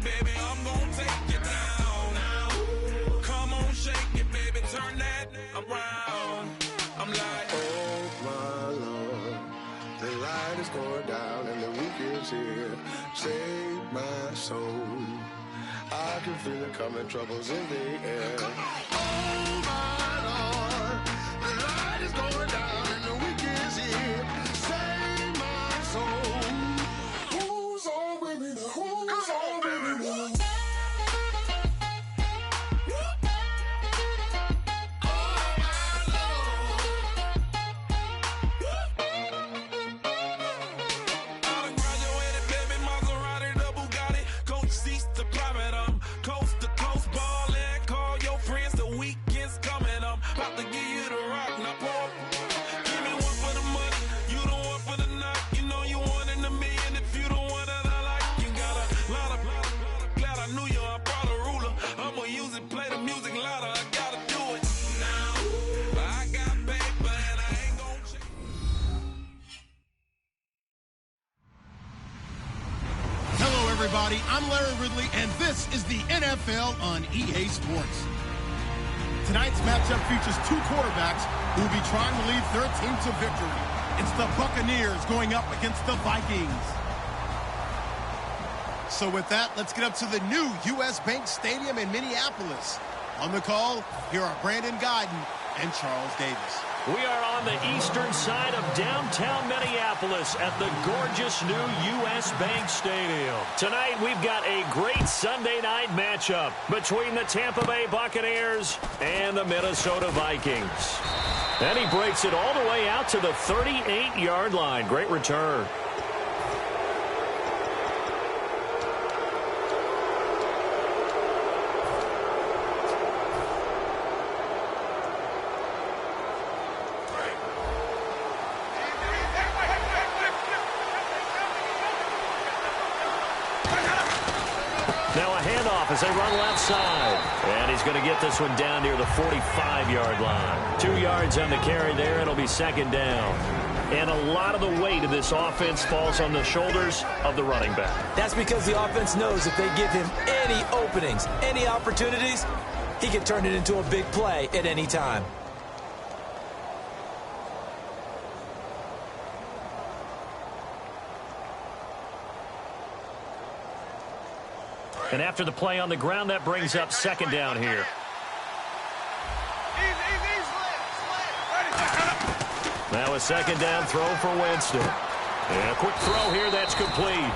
baby, I'm gonna take you down. Come on, shake it, baby, turn that around. I'm like, oh my Lord, the light is going down and the week is here. Save my soul. I can feel it coming, troubles in the air. Oh my Lord, the light is going down and the week is here. Save my soul. Who's on with me now? Who's on with me now? I'm Larry Ridley, and this is the NFL on EA Sports. Tonight's matchup features two quarterbacks who will be trying to lead their team to victory. It's the Buccaneers going up against the Vikings. So with that, let's get up to the new U.S. Bank Stadium in Minneapolis. On the call, here are Brandon Guyton and Charles Davis. We are on the eastern side of downtown Minneapolis at the gorgeous new U.S. Bank Stadium. Tonight, we've got a great Sunday night matchup between the Tampa Bay Buccaneers and the Minnesota Vikings. And he breaks it all the way out to the 38-yard line. Great return. As they run left side. And he's going to get this one down near the 45-yard line. 2 yards on the carry there. It'll be second down. And a lot of the weight of this offense falls on the shoulders of the running back. That's because the offense knows if they give him any openings, any opportunities, he can turn it into a big play at any time. And after the play on the ground, that brings up second down here. Now a second down throw for Winston. And a quick throw here, that's complete.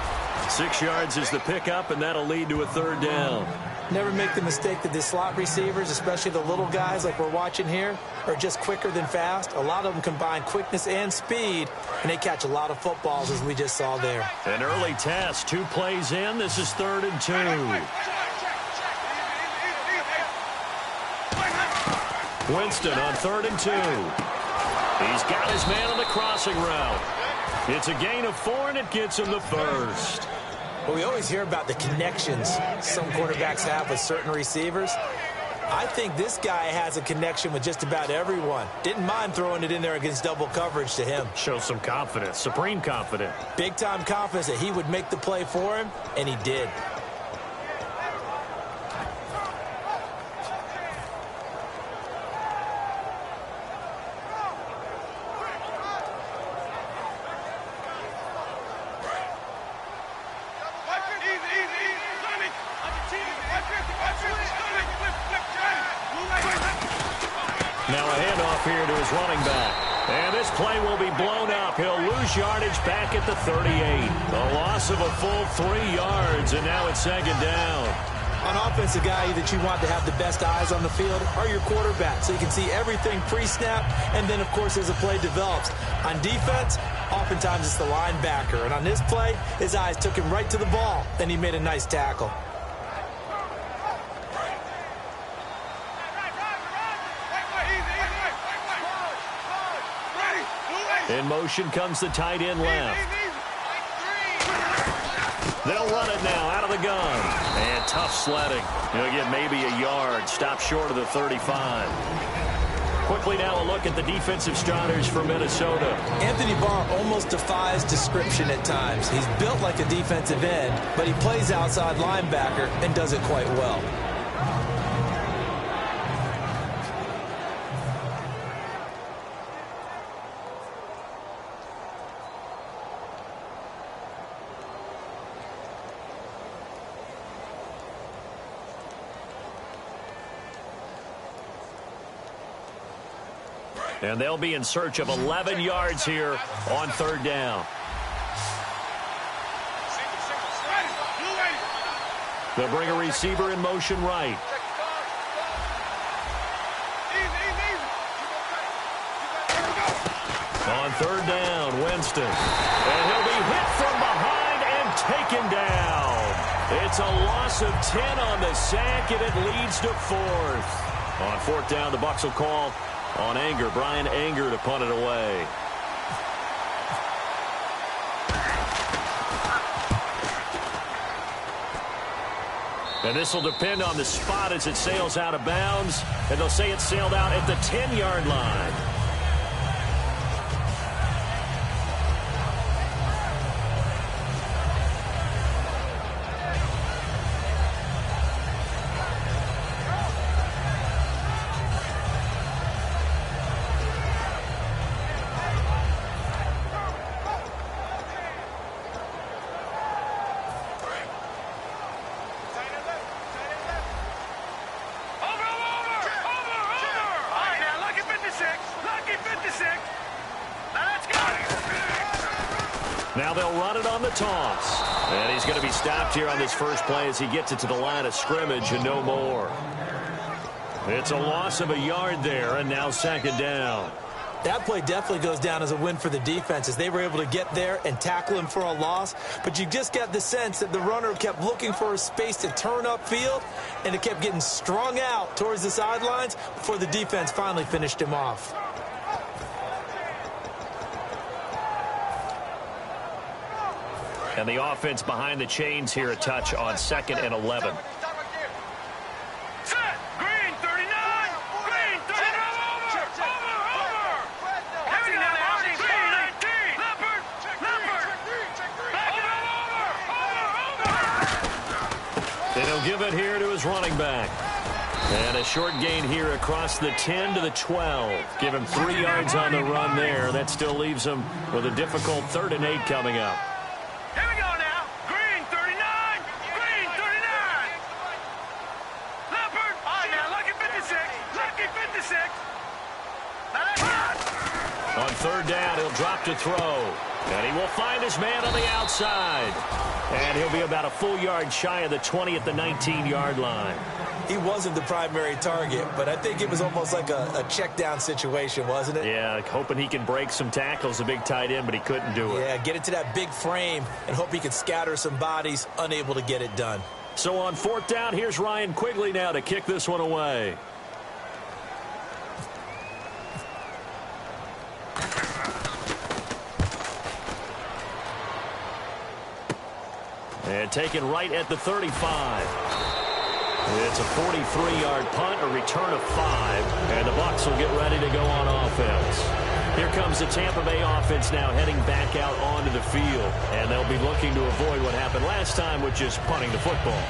6 yards is the pickup, and that'll lead to a third down. Never make the mistake that the slot receivers, especially the little guys like we're watching here, are just quicker than fast. A lot of them combine quickness and speed, and they catch a lot of footballs, as we just saw there. An early test, 2 plays in. This is 3rd and 2. Winston on 3rd and 2. He's got his man on the crossing route. It's a gain of 4, and it gets him the first. Well, we always hear about the connections some quarterbacks have with certain receivers. I think this guy has a connection with just about everyone. Didn't mind throwing it in there against double coverage to him. Shows some confidence, supreme confidence. Big-time confidence that he would make the play for him, and he did. Now a handoff here to his running back. And this play will be blown up. He'll lose yardage back at the 38. A loss of a full 3 yards, and now it's second down. On offense, the guy that you want to have the best eyes on the field are your quarterback, so you can see everything pre-snap, and then, of course, as the play develops. On defense, oftentimes it's the linebacker, and on this play, his eyes took him right to the ball, and he made a nice tackle. In motion comes the tight end left. They'll run it now out of the gun. And tough sledding. He'll get maybe a yard. Stop short of the 35. quickly now a look at the defensive starters for Minnesota. Anthony Barr almost defies description at times. He's built like a defensive end, but he plays outside linebacker and does it quite well. And they'll be in search of 11 yards here on third down. They'll bring a receiver in motion right. On third down, Winston. And he'll be hit from behind and taken down. It's a loss of 10 on the sack, and it leads to fourth. On fourth down, the Bucs will call on Anger, Brian Anger, to punt it away. And this will depend on the spot as it sails out of bounds. And they'll say it sailed out at the 10-yard line. Now they'll run it on the toss. And he's going to be stopped here on this first play as he gets it to the line of scrimmage and no more. It's a loss of a yard there, and now second down. That play definitely goes down as a win for the defense as they were able to get there and tackle him for a loss. But you just got the sense that the runner kept looking for a space to turn upfield, and it kept getting strung out towards the sidelines before the defense finally finished him off. And the offense behind the chains here a touch on 2nd and 11. They don't give it here to his running back. And a short gain here across the 10 to the 12. Give him 3 yards on the run there. That still leaves him with a difficult 3rd and 8 coming up. Here we go now. Green 39. Green 39. Leopard. All right, now, lucky 56. Lucky 56. On third down, he'll drop to throw. And he will find his man on the outside. And he'll be about a full yard shy of the 20 at the 19-yard line. He wasn't the primary target, but I think it was almost like a check down situation, wasn't it? Yeah, hoping he can break some tackles, a big tight end, but he couldn't do it. Yeah, get it to that big frame and hope he can scatter some bodies, unable to get it done. So on fourth down, here's Ryan Quigley now to kick this one away. And taken right at the 35. It's a 43-yard punt, a return of 5, and the Bucs will get ready to go on offense. Here comes the Tampa Bay offense now heading back out onto the field, and they'll be looking to avoid what happened last time, which is punting the football.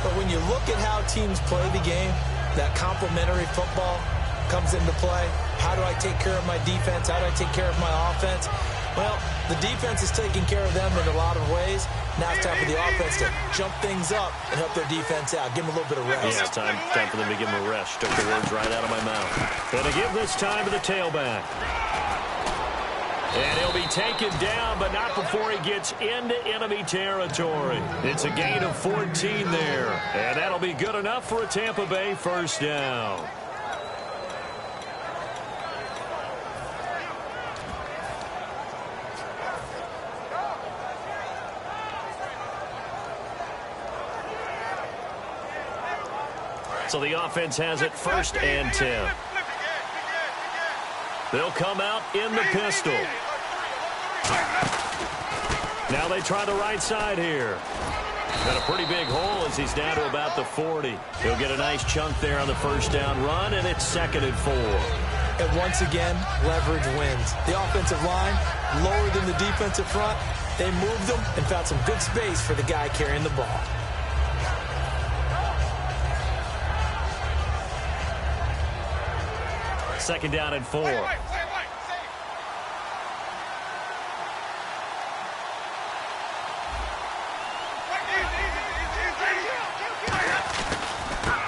But when you look at how teams play the game, that complementary football comes into play. How do I take care of my defense? How do I take care of my offense? Well, the defense is taking care of them in a lot of ways. Now it's time for the offense to jump things up and help their defense out. Give them a little bit of rest. Yeah, it's time for them to give them a rest. Took the words right out of my mouth. Going to give this time to the tailback. And he'll be taken down, but not before he gets into enemy territory. It's a gain of 14 there. And that'll be good enough for a Tampa Bay first down. So the offense has it 1st and 10. They'll come out in the pistol. Now they try the right side here. Got a pretty big hole as he's down to about the 40. He'll get a nice chunk there on the first down run, and it's 2nd and 4. And once again, leverage wins. The offensive line, lower than the defensive front. They moved them and found some good space for the guy carrying the ball. Second down and 4.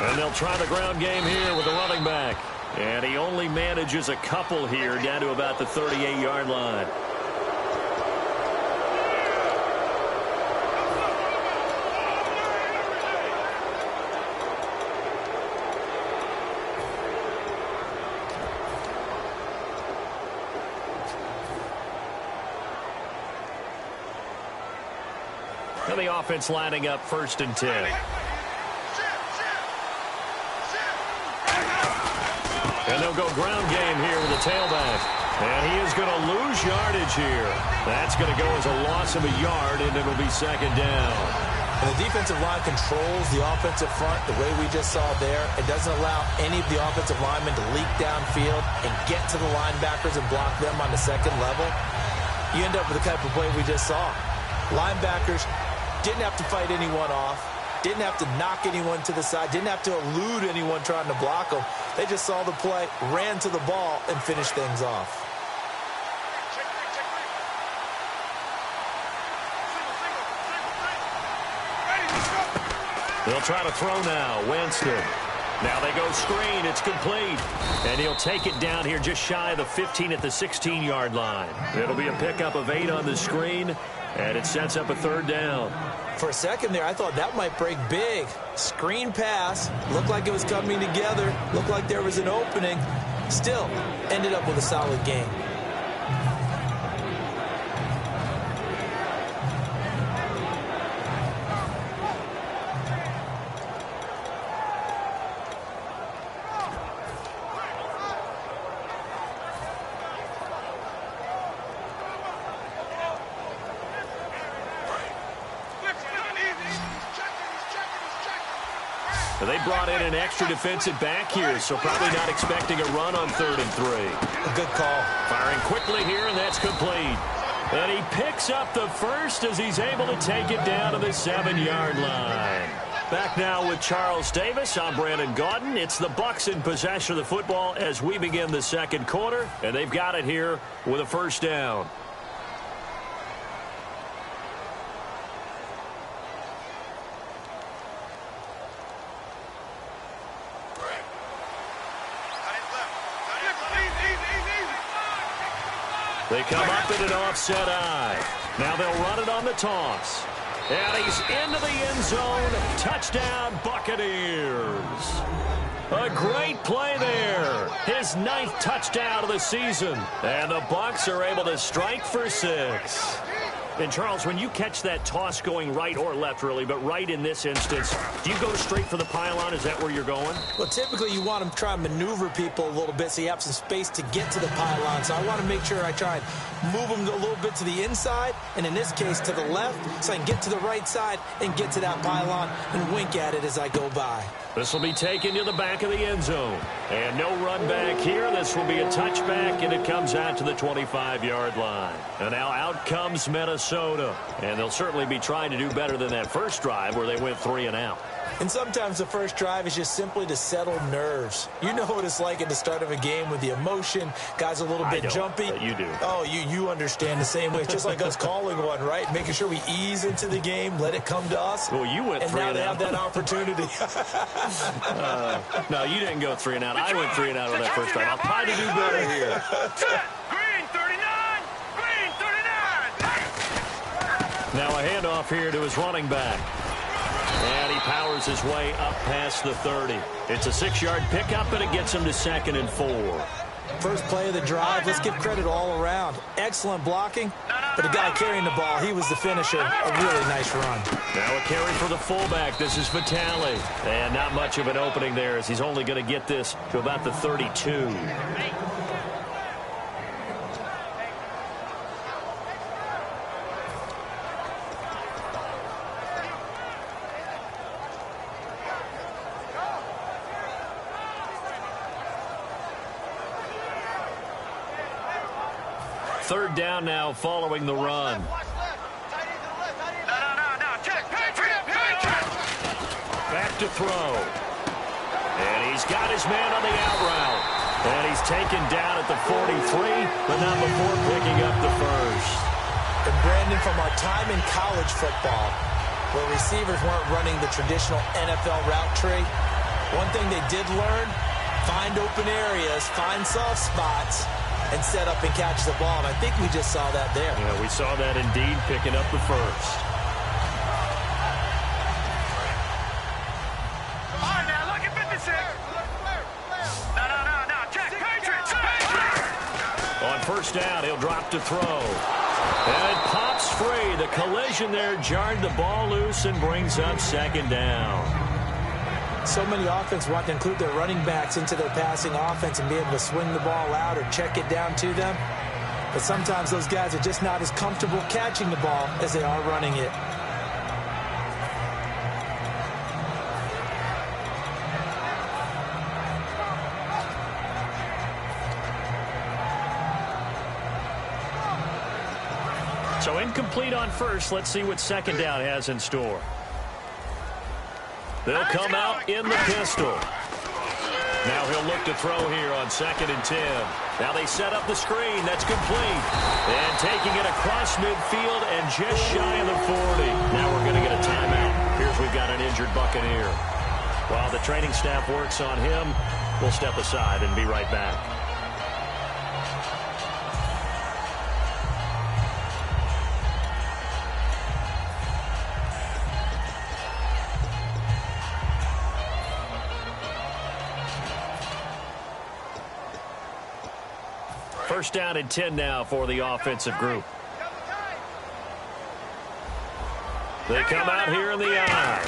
And they'll try the ground game here with the running back. And he only manages a couple here down to about the 38-yard line. And the offense lining up 1st and 10. And they'll go ground game here with the tailback. And he is going to lose yardage here. That's going to go as a loss of a yard, and it'll be 2nd down. And the defensive line controls the offensive front the way we just saw there. It doesn't allow any of the offensive linemen to leak downfield and get to the linebackers and block them on the second level. You end up with the type of play we just saw. Linebackers didn't have to fight anyone off. Didn't have to knock anyone to the side. Didn't have to elude anyone trying to block them. They just saw the play, ran to the ball, and finished things off. They'll try to throw now. Winston. Now they go screen. It's complete. And he'll take it down here just shy of the 15 at the 16-yard line. It'll be a pickup of 8 on the screen, and it sets up a 3rd down. For a second there, I thought that might break big. Screen pass. Looked like it was coming together. Looked like there was an opening. Still, ended up with a solid game. They brought in an extra defensive back here, so probably not expecting a run on 3rd and 3. A good call. Firing quickly here, and that's complete. And he picks up the first as he's able to take it down to the 7-yard line. Back now with Charles Davis. I'm Brandon Gaudin. It's the Bucs in possession of the football as we begin the 2nd quarter, and they've got it here with a 1st down. They come up in an offset eye. Now they'll run it on the toss. And he's into the end zone. Touchdown, Buccaneers. A great play there. His 9th touchdown of the season. And the Bucs are able to strike for 6. And, Charles, when you catch that toss going right or left, really, but right in this instance, do you go straight for the pylon? Is that where you're going? Well, typically you want to try and maneuver people a little bit so you have some space to get to the pylon. So I want to make sure I try and move them a little bit to the inside, and in this case to the left, so I can get to the right side and get to that pylon and wink at it as I go by. This will be taken to the back of the end zone. And no run back here. This will be a touchback, and it comes out to the 25-yard line. And now out comes Minnesota. And they'll certainly be trying to do better than that first drive where they went 3 and out. And sometimes the first drive is just simply to settle nerves. You know what it's like at the start of a game with the emotion. Guys a little bit jumpy. But you do. Oh, you understand the same way. It's just like us calling one, right? Making sure we ease into the game, let it come to us. Well, you went 3 and out. And now they have that opportunity. No, you didn't go 3 and out. I went 3 and out on that first drive. I'll try to do better here. Green 39! Green 39! Now a handoff here to his running back. And he powers his way up past the 30. It's a 6-yard pickup, and it gets him to 2nd and 4. First play of the drive, let's give credit all around. Excellent blocking, but the guy carrying the ball, he was the finisher. A really nice run. Now a carry for the fullback. This is Vitale. And not much of an opening there as he's only going to get this to about the 32. third down now following the run. Back to throw. And he's got his man on the out route. And he's taken down at the 43, but not before picking up the first. And Brandon, from our time in college football, where receivers weren't running the traditional NFL route tree, one thing they did learn, find open areas, find soft spots, and set up and catch the ball. And I think we just saw that there. Yeah, we saw that indeed, picking up the first. All right, now look at 56. No, check. Patriots. On first down, he'll drop to throw. And it pops free. The collision there jarred the ball loose and brings up second down. So many offenses want to include their running backs into their passing offense and be able to swing the ball out or check it down to them. But sometimes those guys are just not as comfortable catching the ball as they are running it. So incomplete on first. Let's see what second down has in store. They'll come out in the pistol. Now he'll look to throw here on 2nd and 10. Now they set up the screen. That's complete. And taking it across midfield and just shy of the 40. Now we're going to get a timeout. Here's we've got an injured Buccaneer. While the training staff works on him, we'll step aside and be right back. First down and 10 now for the offensive group. They come out here in the eye.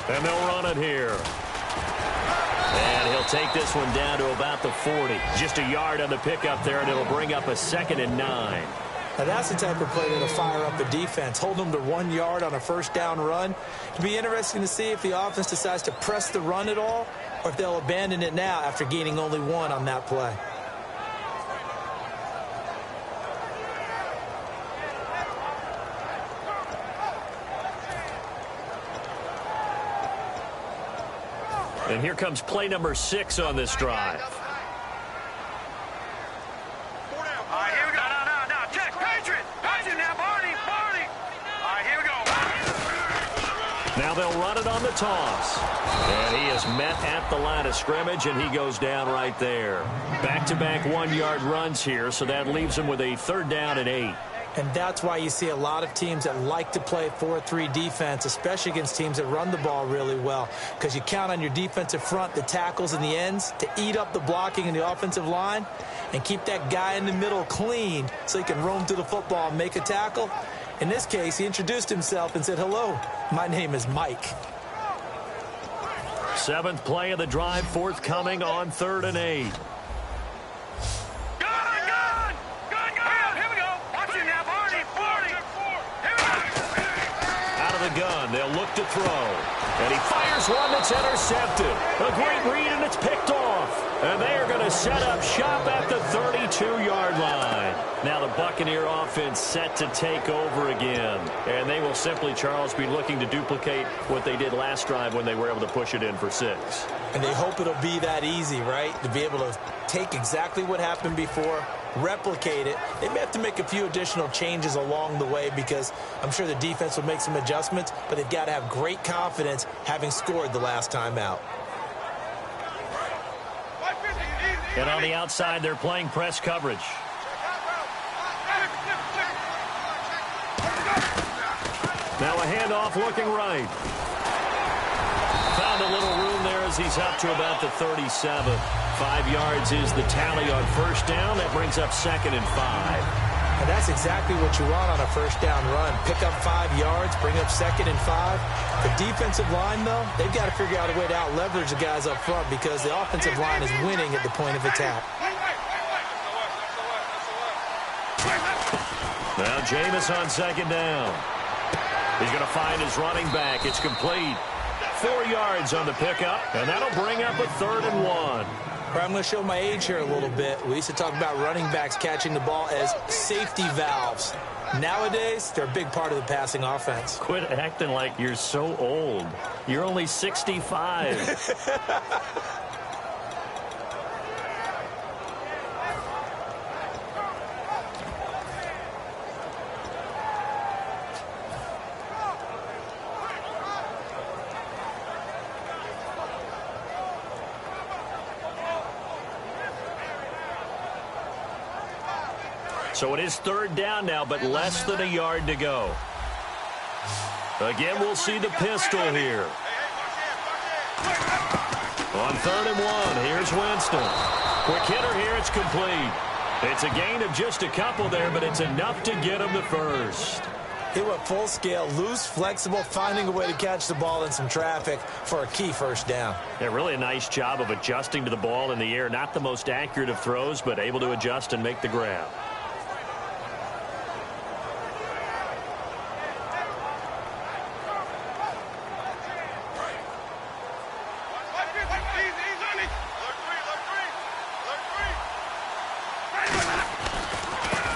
And they'll run it here. And he'll take this one down to about the 40. Just a yard on the pickup there, and it'll bring up a 2nd and 9. Now that's the type of play that'll fire up a defense. Hold them to 1 yard on a first down run. It'll be interesting to see if the offense decides to press the run at all, or if they'll abandon it now after gaining only 1 on that play. And here comes play number 6 on this drive. All right, here we go. No. Check. Patriot. Now, Barney. All right, here we go. Now they'll run it on the toss. And he is met at the line of scrimmage, and he goes down right there. Back-to-back 1-yard runs here, so that leaves him with a 3rd down and 8. And that's why you see a lot of teams that like to play 4-3 defense, especially against teams that run the ball really well, because you count on your defensive front, the tackles and the ends, to eat up the blocking in the offensive line and keep that guy in the middle clean so he can roam through the football and make a tackle. In this case, he introduced himself and said, "Hello, my name is Mike." 7th play of the drive, forthcoming on 3rd and 8. Gun. They'll look to throw. And he fires one that's intercepted. A great read, and it's picked off. And they are going to set up shop at the 32-yard line. Now the Buccaneer offense set to take over again. And they will simply, Charles, be looking to duplicate what they did last drive when they were able to push it in for 6. And they hope it'll be that easy, right? To be able to take exactly what happened before, replicate it. They may have to make a few additional changes along the way because I'm sure the defense will make some adjustments, but they've got to have great confidence having scored the last time out. And on the outside, they're playing press coverage. Now a handoff looking right. Found a little room there as he's up to about the 37. 5 yards is the tally on first down. That brings up 2nd and 5. And that's exactly what you want on a first down run. Pick up 5 yards, bring up 2nd and 5. The defensive line, though, they've got to figure out a way to out-leverage the guys up front because the offensive line is winning at the point of attack. Now Jameis on 2nd down. He's going to find his running back. It's complete. 4 yards on the pickup, and that'll bring up a 3rd and 1. Or I'm going to show my age here a little bit. We used to talk about running backs catching the ball as safety valves. Nowadays, they're a big part of the passing offense. Quit acting like you're so old. You're only 65. So it is third down now, but less than a yard to go. Again, we'll see the pistol here. On 3rd and 1, here's Winston. Quick hitter here, it's complete. It's a gain of just a couple there, but it's enough to get him the first. He went full scale, loose, flexible, finding a way to catch the ball in some traffic for a key first down. Yeah, really a nice job of adjusting to the ball in the air. Not the most accurate of throws, but able to adjust and make the grab.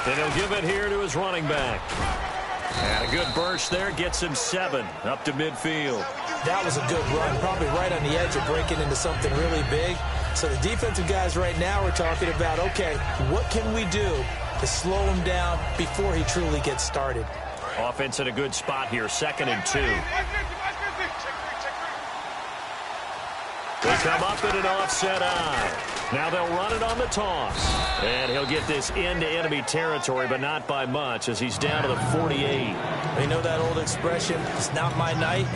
And he'll give it here to his running back. And a good burst there gets him 7 up to midfield. That was a good run, probably right on the edge of breaking into something really big. So the defensive guys right now are talking about, okay, what can we do to slow him down before he truly gets started? Offense in a good spot here, 2nd and 2. They come up in an offset eye. Now they'll run it on the toss. And he'll get this into enemy territory, but not by much as he's down to the 48. You know that old expression, it's not my night?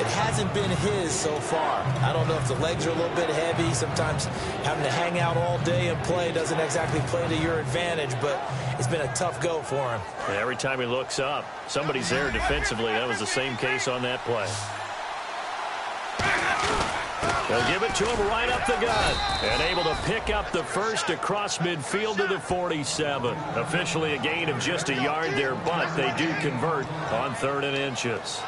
It hasn't been his so far. I don't know if the legs are a little bit heavy. Sometimes having to hang out all day and play doesn't exactly play to your advantage, but it's been a tough go for him. And every time he looks up, somebody's there defensively. That was the same case on that play. They'll give it to him right up the gut. And able to pick up the first across midfield to the 47. Officially a gain of just a yard there, but they do convert on 3rd and inches.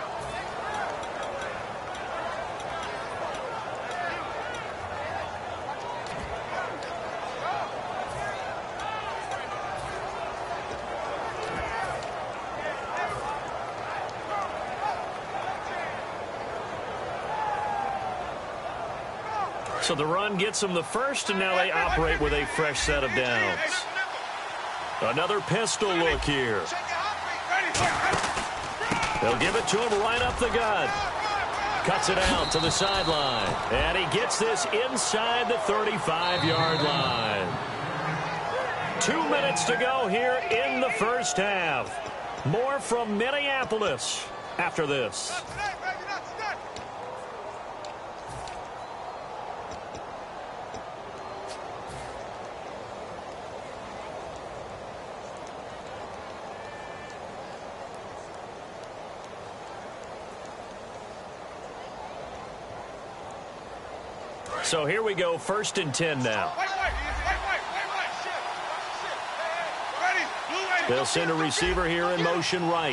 So the run gets them the first, and now they operate with a fresh set of downs. Another pistol look here. They'll give it to him right up the gut. Cuts it out to the sideline. And he gets this inside the 35-yard line. 2 minutes to go here in the first half. More from Minneapolis after this. So here we go, 1st and 10 now. They'll send a receiver here in motion right.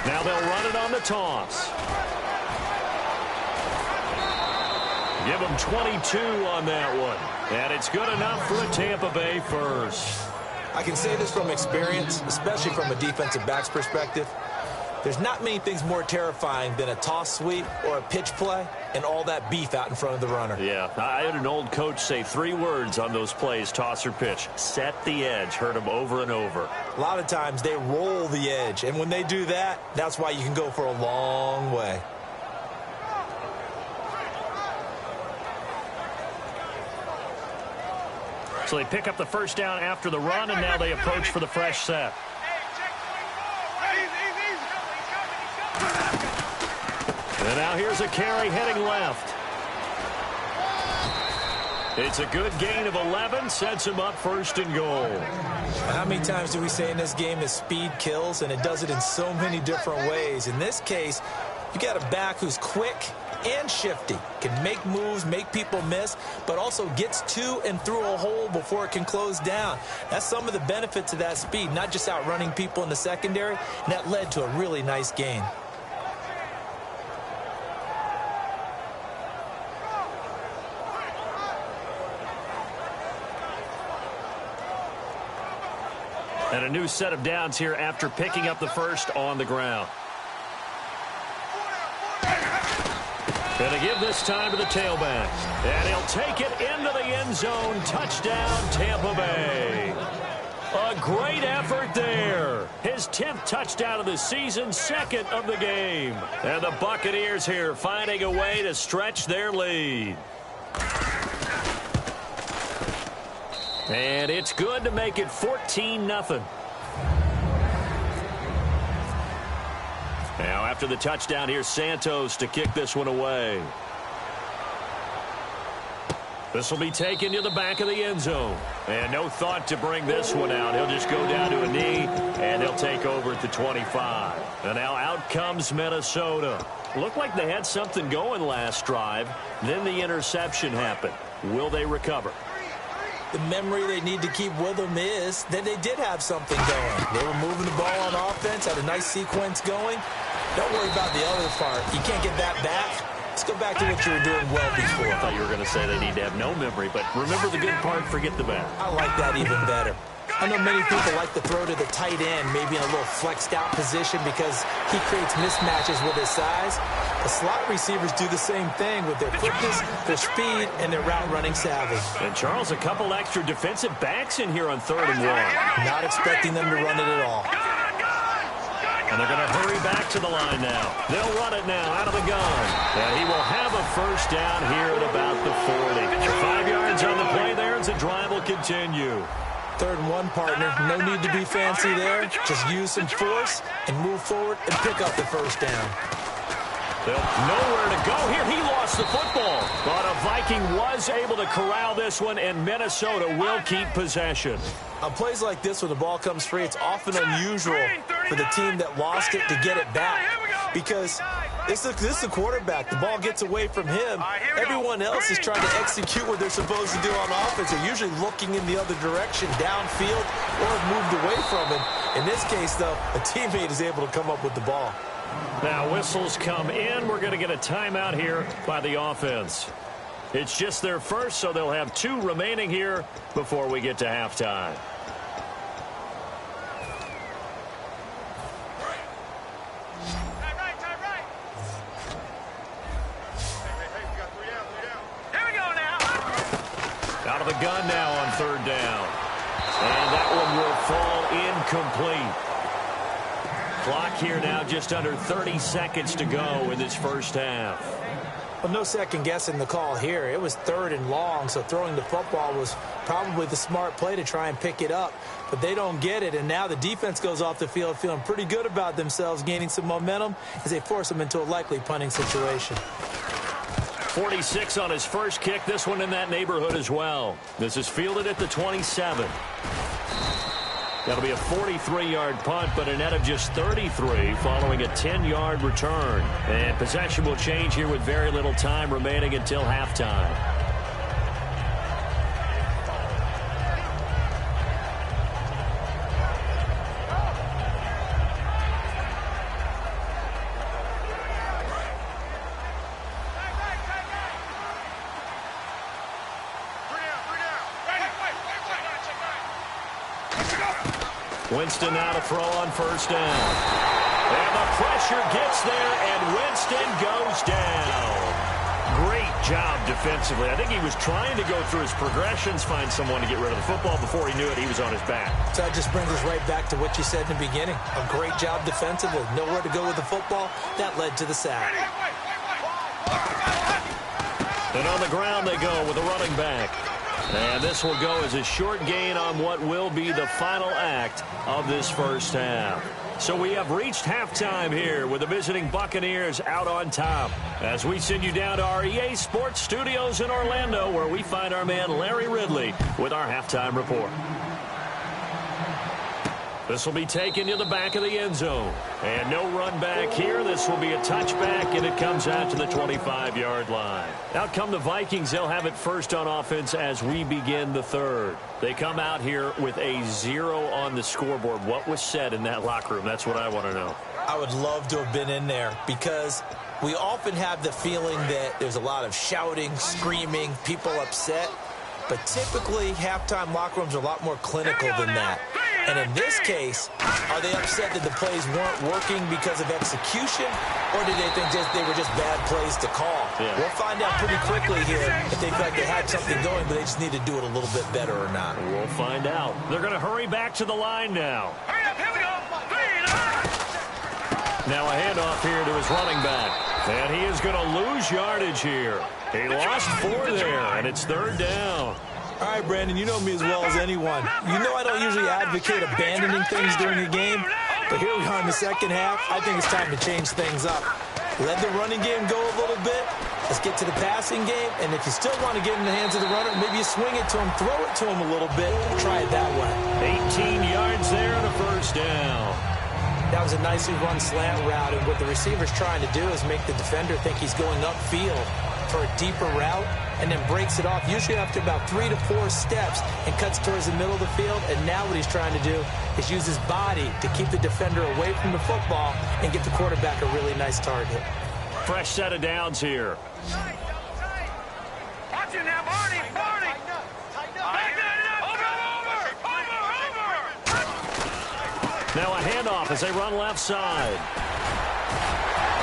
Now they'll run it on the toss. Give them 22 on that one. And it's good enough for a Tampa Bay first. I can say this from experience, especially from a defensive back's perspective. There's not many things more terrifying than a toss sweep or a pitch play and all that beef out in front of the runner. Yeah, I had an old coach say 3 words on those plays, toss or pitch. Set the edge. Heard them over and over. A lot of times they roll the edge, and when they do that, that's why you can go for a long way. So they pick up the first down after the run, and now they approach for the fresh set. And now here's a carry heading left. It's a good gain of 11, sets him up 1st and goal. How many times do we say in this game that speed kills, and it does it in so many different ways? In this case, you got a back who's quick and shifty, can make moves, make people miss, but also gets to and through a hole before it can close down. That's some of the benefits of that speed, not just outrunning people in the secondary, and that led to a really nice gain. And a new set of downs here after picking up the first on the ground. Going to give this time to the tailback. And he'll take it into the end zone. Touchdown, Tampa Bay. A great effort there. His 10th touchdown of the season, 2nd of the game. And the Buccaneers here finding a way to stretch their lead. And it's good to make it 14-0. Now, after the touchdown, here's Santos to kick this one away. This will be taken to the back of the end zone. And no thought to bring this one out. He'll just go down to a knee, and he'll take over at the 25. And now out comes Minnesota. Looked like they had something going last drive. Then the interception happened. Will they recover? The memory they need to keep with them is that they did have something going. They were moving the ball on offense, had a nice sequence going. Don't worry about the other part. You can't get that back. Let's go back to what you were doing well before. I thought you were going to say they need to have no memory, but remember the good part, forget the bad. I like that even better. I know many people like to throw to the tight end, maybe in a little flexed out position because he creates mismatches with his size. The slot receivers do the same thing with their quickness, their speed, and their route running savvy. And Charles, a couple extra defensive backs in here on 3rd and 1. Not expecting them to run it at all. And they're going to hurry back to the line now. They'll run it now out of the gun. And he will have a first down here at about the 40. 5 yards on the play there as the drive will continue. 3rd and 1, partner. No need to be fancy there. Just use some force and move forward and pick up the first down. They'll nowhere to go here. He lost the football. But a Viking was able to corral this one, and Minnesota will keep possession. On plays like this, when the ball comes free, it's often unusual for the team that lost it to get it back. Because this is the quarterback. The ball gets away from him. Everyone else is trying to execute what they're supposed to do on offense. They're usually looking in the other direction, downfield, or have moved away from him. In this case, though, a teammate is able to come up with the ball. Now whistles come in. We're going to get a timeout here by the offense. It's just their first, so they'll have 2 remaining here before we get to halftime. Out of the gun now on 3rd down. And that one will fall incomplete. Clock here now just under 30 seconds to go in this first half. Well, no second guessing the call here. It was 3rd and long, so throwing the football was probably the smart play to try and pick it up. But they don't get it, and now the defense goes off the field feeling pretty good about themselves, gaining some momentum as they force them into a likely punting situation. 46 on his first kick. This one in that neighborhood as well. This is fielded at the 27. That'll be a 43-yard punt, but a net of just 33 following a 10-yard return. And possession will change here with very little time remaining until halftime. Winston now to throw on 1st down. And the pressure gets there, and Winston goes down. Great job defensively. I think he was trying to go through his progressions, find someone to get rid of the football. Before he knew it, he was on his back. So that just brings us right back to what you said in the beginning. A great job defensively. Nowhere to go with the football. That led to the sack. And on the ground they go with a running back. And this will go as a short gain on what will be the final act of this first half. So we have reached halftime here with the visiting Buccaneers out on top. As we send you down to our EA Sports Studios in Orlando, where we find our man Larry Ridley with our halftime report. This will be taken to the back of the end zone. And no run back here. This will be a touchback, and it comes out to the 25-yard line. Out come the Vikings. They'll have it first on offense as we begin the 3rd. They come out here with a 0 on the scoreboard. What was said in that locker room? That's what I want to know. I would love to have been in there because we often have the feeling that there's a lot of shouting, screaming, people upset. But typically, halftime locker rooms are a lot more clinical than that. And in this case, are they upset that the plays weren't working because of execution, or did they think they were just bad plays to call? Yeah. We'll find out pretty quickly here if they felt like they had something going, but they just need to do it a little bit better or not. We'll find out. They're going to hurry back to the line now. Hurry up, here we go. Now a handoff here to his running back. And he is going to lose yardage here. He lost 4 there, and it's 3rd down. All right, Brandon, you know me as well as anyone. You know I don't usually advocate abandoning things during a game, but here we are in the second half. I think it's time to change things up. Let the running game go a little bit. Let's get to the passing game, and if you still want to get in the hands of the runner, maybe you swing it to him, throw it to him a little bit, try it that way. 18 yards there and a 1st down. That was a nicely run slant route, and what the receiver's trying to do is make the defender think he's going upfield for a deeper route, and then breaks it off, usually after about 3 to 4 steps, and cuts towards the middle of the field. And now what he's trying to do is use his body to keep the defender away from the football and get the quarterback a really nice target. Fresh set of downs here. Watch it now, Barney. Now a handoff as they run left side.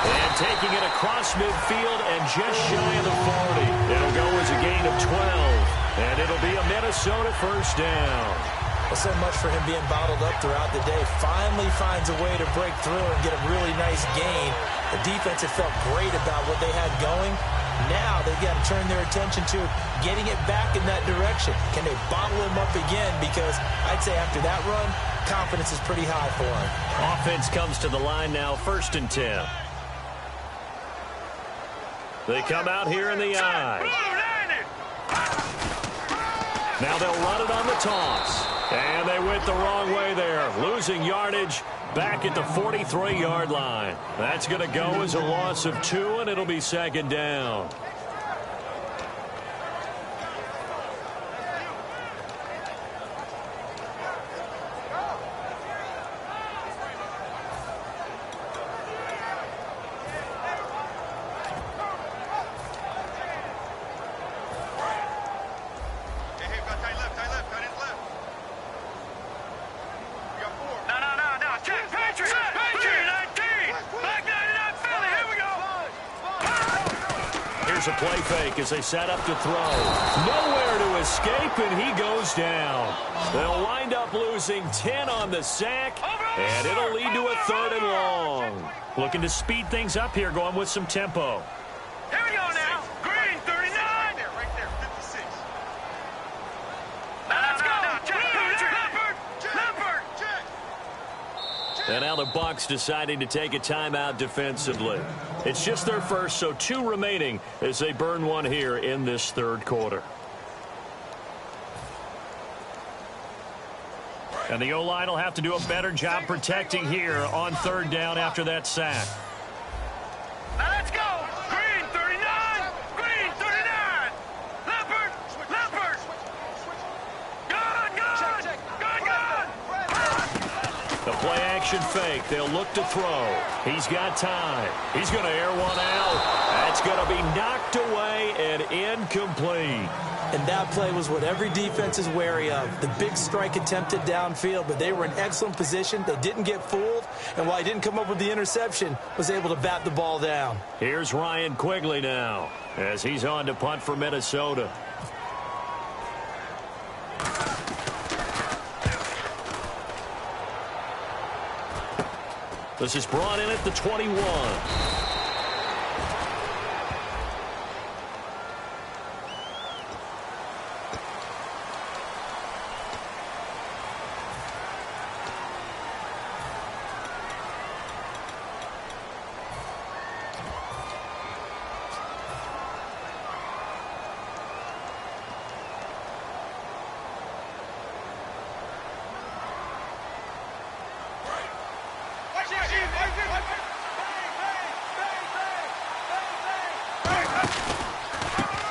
And taking it across midfield and just shy of the 40. It'll go as a gain of 12. And it'll be a Minnesota 1st down. Well, so much for him being bottled up throughout the day. Finally finds a way to break through and get a really nice gain. The defense had felt great about what they had going. Now they've got to turn their attention to getting it back in that direction. Can they bottle him up again? Because I'd say after that run, confidence is pretty high for him. Offense comes to the line now, 1st and 10. They come out here in the eye. Now they'll run it on the toss. And they went the wrong way there. Losing yardage back at the 43-yard line. That's going to go as a loss of 2, and it'll be 2nd down. A play fake as they set up to throw. Nowhere to escape, and he goes down. They'll wind up losing 10 on the sack, and it'll lead to a 3rd and long. Looking to speed things up here, going with some tempo. Here we go now. Green, 39. Right there, 56. Now let's go. Leopard. And now the Bucs deciding to take a timeout defensively. It's just their first, so 2 remaining as they burn 1 here in this 3rd quarter. And the O-line will have to do a better job protecting here on 3rd down after that sack. Now let's go. Green, 39. Green, 39. Leopard. Good. The play action fake. They'll look to throw. He's got time. He's going to air one out. That's going to be knocked away and incomplete. And that play was what every defense is wary of. The big strike attempted downfield, but they were in excellent position. They didn't get fooled, and while he didn't come up with the interception, was able to bat the ball down. Here's Ryan Quigley now as he's on to punt for Minnesota. This is brought in at the 21.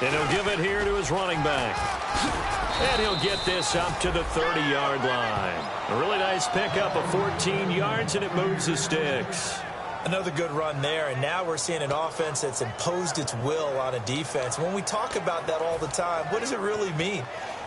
And he'll give it here to his running back. And he'll get this up to the 30-yard line. A really nice pickup of 14 yards, and it moves the sticks. Another good run there, and now we're seeing an offense that's imposed its will on a defense. When we talk about that all the time, what does it really mean?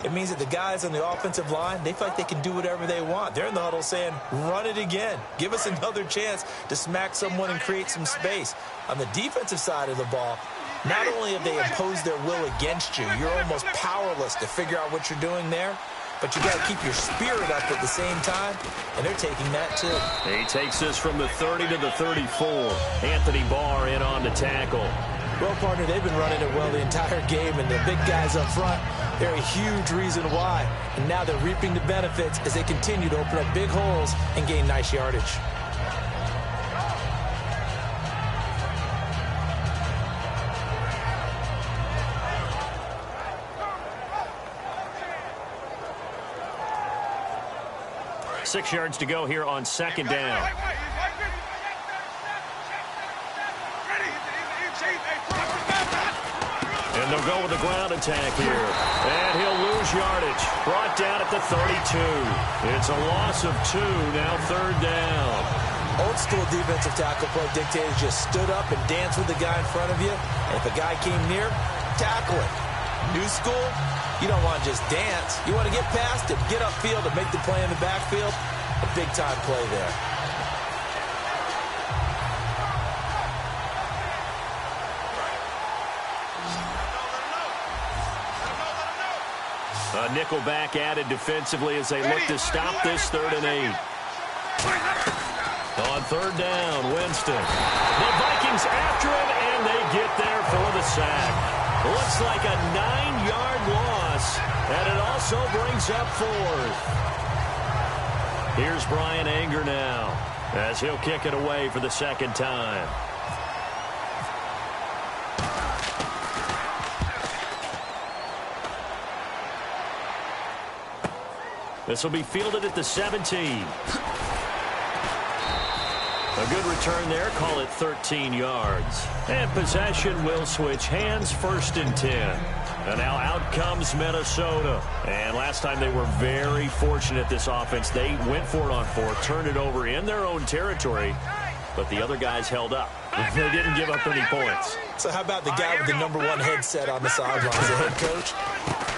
it means that the guys on the offensive line, they feel like they can do whatever they want. They're in the huddle saying, run it again. Give us another chance to smack someone and create some space. On the defensive side of the ball, not only have they imposed their will against you, you're almost powerless to figure out what you're doing there, but you got to keep your spirit up at the same time, and they're taking that too. He takes this from the 30 to the 34. Anthony Barr in on the tackle. Well, partner, they've been running it well the entire game, and the big guys up front, they're a huge reason why. And now they're reaping the benefits as they continue to open up big holes and gain nice yardage. Six yards to go here on second down. And they'll go with the ground attack here. And he'll lose yardage. Brought down at the 32. It's a loss of 2, now third down. Old school defensive tackle play dictators just stood up and danced with the guy in front of you. And if a guy came near, tackle him. New school, you don't want to just dance. You want to get past it, get upfield, and make the play in the backfield. A big-time play there. A nickelback added defensively as they look to stop this 3rd and 8. On third down, Winston. The Vikings after him, and they get there for the sack. Looks like a 9-yard loss, and it also brings up 4th. Here's Brian Anger now, as he'll kick it away for the second time. This will be fielded at the 17. A good return there. Call it 13 yards. And possession will switch hands, 1st and 10. And now out comes Minnesota. And last time they were very fortunate, this offense. They went for it on 4, turned it over in their own territory, but the other guys held up. They didn't give up any points. So how about the guy with the #1 headset on the sidelines, the head coach?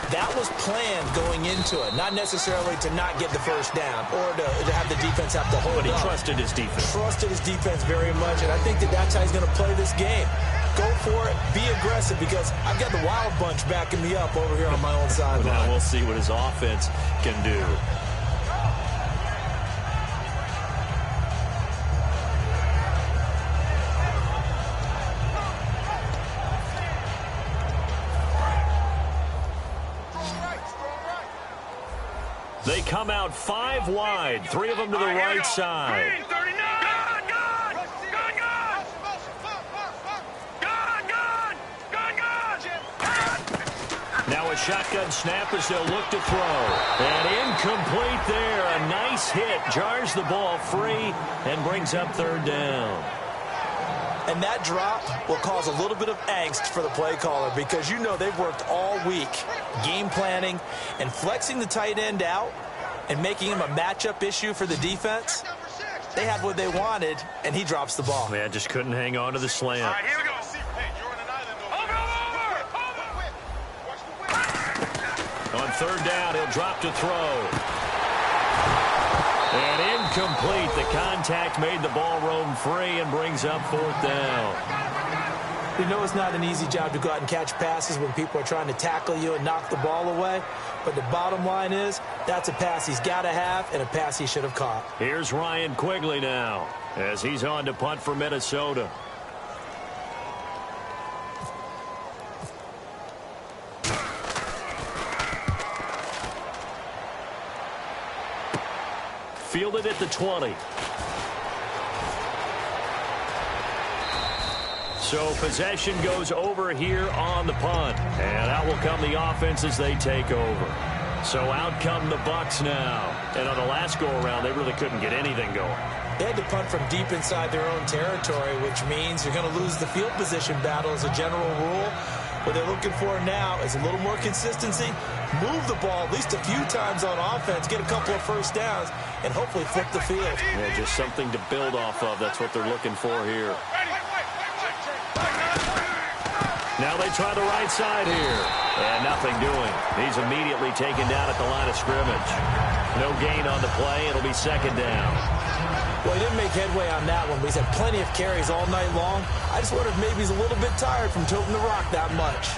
That was planned going into it, not necessarily to not get the first down or to have the defense have to hold But he up. trusted his defense. Trusted his defense very much, and I think that's how he's going to play this game. Go for it, be aggressive, because I've got the Wild Bunch backing me up over here on my own sideline. Now we'll see what his offense can do. They come out 5 wide, 3 of them to the right side. Green 39. Now a shotgun snap as they'll look to throw. And incomplete there. A nice hit. Jars the ball free and brings up 3rd down. And that drop will cause a little bit of angst for the play caller, because you know they've worked all week game planning and flexing the tight end out and making him a matchup issue for the defense. They had what they wanted, and he drops the ball. Man, just couldn't hang on to the slant. All right, here we go. On 3rd down, he'll drop to throw. And incomplete. The contact made the ball roam free and brings up 4th down. We know it's not an easy job to go out and catch passes when people are trying to tackle you and knock the ball away. But the bottom line is, that's a pass he's got to have and a pass he should have caught. Here's Ryan Quigley now as he's on to punt for Minnesota. Fielded at the 20. So possession goes over here on the punt. And out will come the offense as they take over. So out come the Bucs now. And on the last go-around, they really couldn't get anything going. They had to punt from deep inside their own territory, which means you're going to lose the field position battle as a general rule. What they're looking for now is a little more consistency, move the ball at least a few times on offense, get a couple of first downs, and hopefully flip the field. Yeah, just something to build off of. That's what they're looking for here. Now they try the right side here. And nothing doing. He's immediately taken down at the line of scrimmage. No gain on the play. It'll be second down. Well, he didn't make headway on that one, but he's had plenty of carries all night long. I just wonder if maybe he's a little bit tired from toting the rock that much.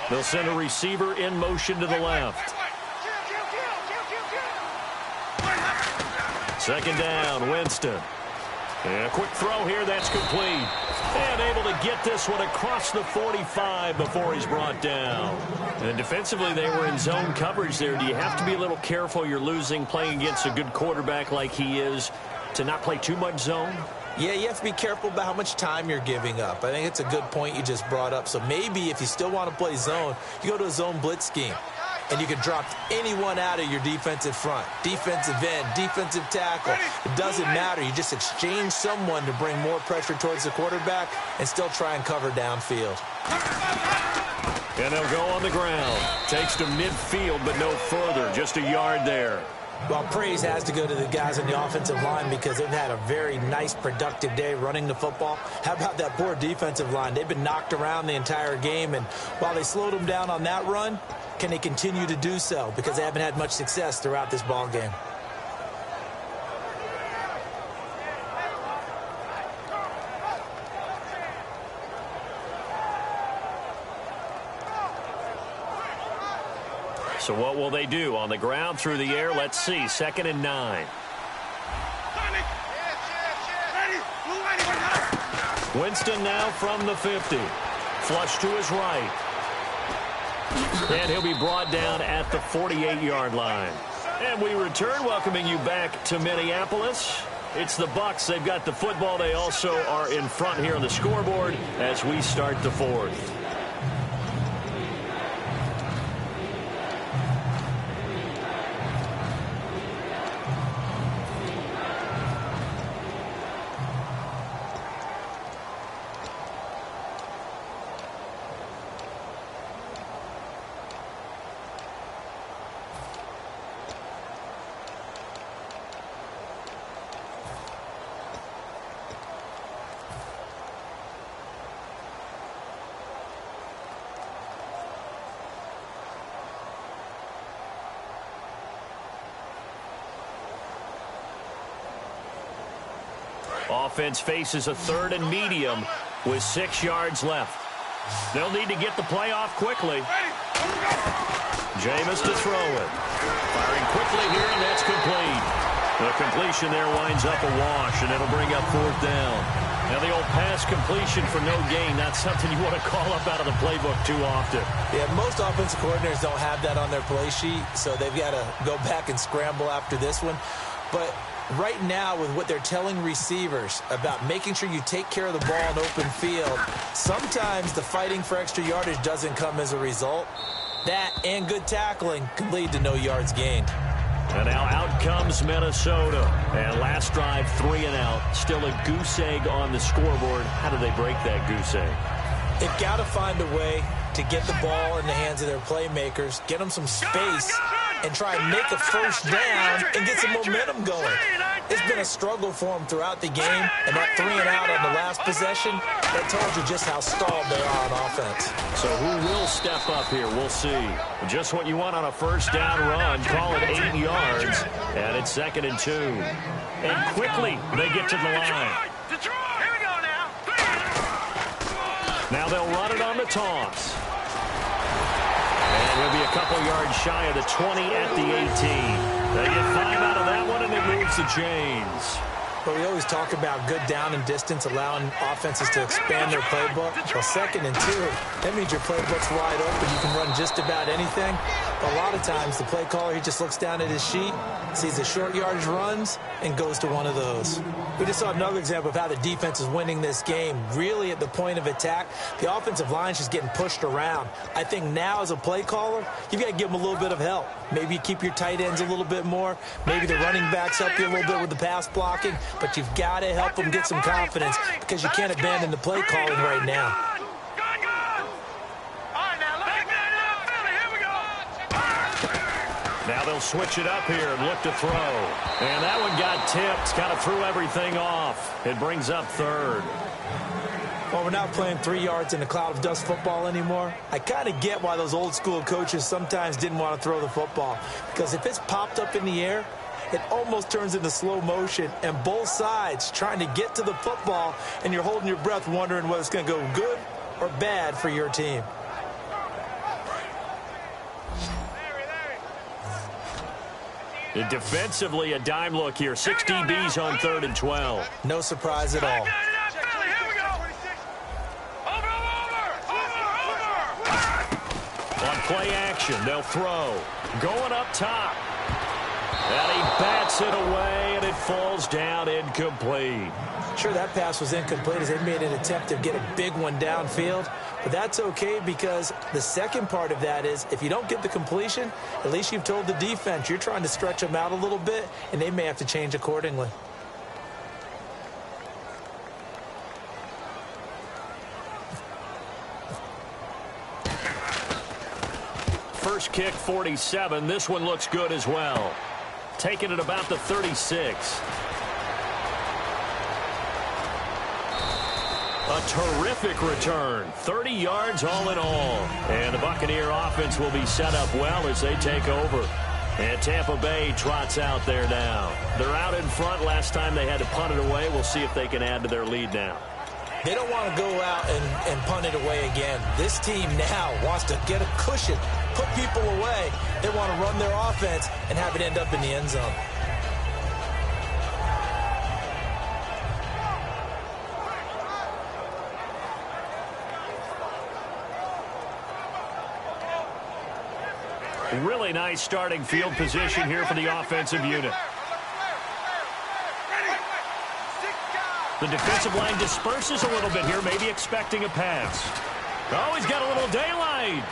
They'll send a receiver in motion to the left. Second down, Winston. And a quick throw here, that's complete. And able to get this one across the 45 before he's brought down. And defensively, they were in zone coverage there. Do you have to be a little careful you're losing playing against a good quarterback like he is to not play too much zone? Yeah, you have to be careful about how much time you're giving up. I think it's a good point you just brought up. So maybe if you still want to play zone, you go to a zone blitz scheme. And you can drop anyone out of your defensive front. Defensive end, defensive tackle. It doesn't matter. You just exchange someone to bring more pressure towards the quarterback and still try and cover downfield. And they'll go on the ground. Takes to midfield, but no further. Just a yard there. Well, praise has to go to the guys on the offensive line because they've had a very nice, productive day running the football. How about that poor defensive line? They've been knocked around the entire game, and while they slowed them down on that run, can they continue to do so? Because they haven't had much success throughout this ball game. So what will they do? On the ground, through the air, let's see. 2nd and 9. Winston now from the 50. Flush to his right. And he'll be brought down at the 48-yard line. And we return, welcoming you back to Minneapolis. It's the Bucs. They've got the football. They also are in front here on the scoreboard as we start the 4th. Offense faces a 3rd and medium with 6 yards left. They'll need to get the play off quickly. Jameis to throw it. Firing quickly here, and that's complete. The completion there winds up a wash, and it'll bring up 4th down. Now the old pass completion for no gain, not something you want to call up out of the playbook too often. Yeah, most offensive coordinators don't have that on their play sheet, so they've got to go back and scramble after this one. But right now, with what they're telling receivers about making sure you take care of the ball in open field, sometimes the fighting for extra yardage doesn't come as a result. That and good tackling can lead to no yards gained. And now out comes Minnesota. And last drive, 3 and out. Still a goose egg on the scoreboard. How do they break that goose egg? They've got to find a way to get the ball in the hands of their playmakers, get them some space, and try and make a first down and get some momentum going. It's been a struggle for them throughout the game, and that 3 and out on the last possession, that told you just how stalled they are on offense. So who will step up here? We'll see. Just what you want on a first down run. Call it 8 yards, and it's 2nd and 2. And quickly, they get to the line. Here we go now. Now they'll run it on the toss. And he'll be a couple yards shy of the 20 at the 18. They get 5 out of that one, and it moves the chains. But we always talk about good down and distance, allowing offenses to expand their playbook. Well, 2nd and 2, that means your playbook's wide open. You can run just about anything. But a lot of times, the play caller, he just looks down at his sheet, sees the short yardage runs, and goes to one of those. We just saw another example of how the defense is winning this game. Really, at the point of attack, the offensive line is just getting pushed around. I think now, as a play caller, you've got to give them a little bit of help. Maybe you keep your tight ends a little bit more. Maybe the running backs help you a little bit with the pass blocking. But you've got to help them get some confidence because you can't abandon the play calling right now. Now they'll switch it up here and look to throw. And that one got tipped. Kind of threw everything off. It brings up third. Well, we're not playing 3 yards in a cloud of dust football anymore. I kind of get why those old school coaches sometimes didn't want to throw the football. Because if it's popped up in the air, it almost turns into slow motion. And both sides trying to get to the football, and you're holding your breath wondering whether it's going to go good or bad for your team. Defensively, a dime look here. 6 DBs on 3rd and 12. No surprise at all. On play action, they'll throw. Going up top. And he bats it away, and it falls down incomplete. Sure, that pass was incomplete as they made an attempt to get a big one downfield. But that's okay because the second part of that is if you don't get the completion, at least you've told the defense you're trying to stretch them out a little bit, and they may have to change accordingly. First kick, 47. This one looks good as well. Taking it about the 36. A terrific return. 30 yards all in all. And the Buccaneer offense will be set up well as they take over. And Tampa Bay trots out there now. They're out in front. Last time they had to punt it away. We'll see if they can add to their lead now. They don't want to go out and punt it away again. This team now wants to get a cushion, put people away. They want to run their offense and have it end up in the end zone. Really nice starting field position here for the offensive unit. The defensive line disperses a little bit here, maybe expecting a pass. Oh, he's got a little daylight.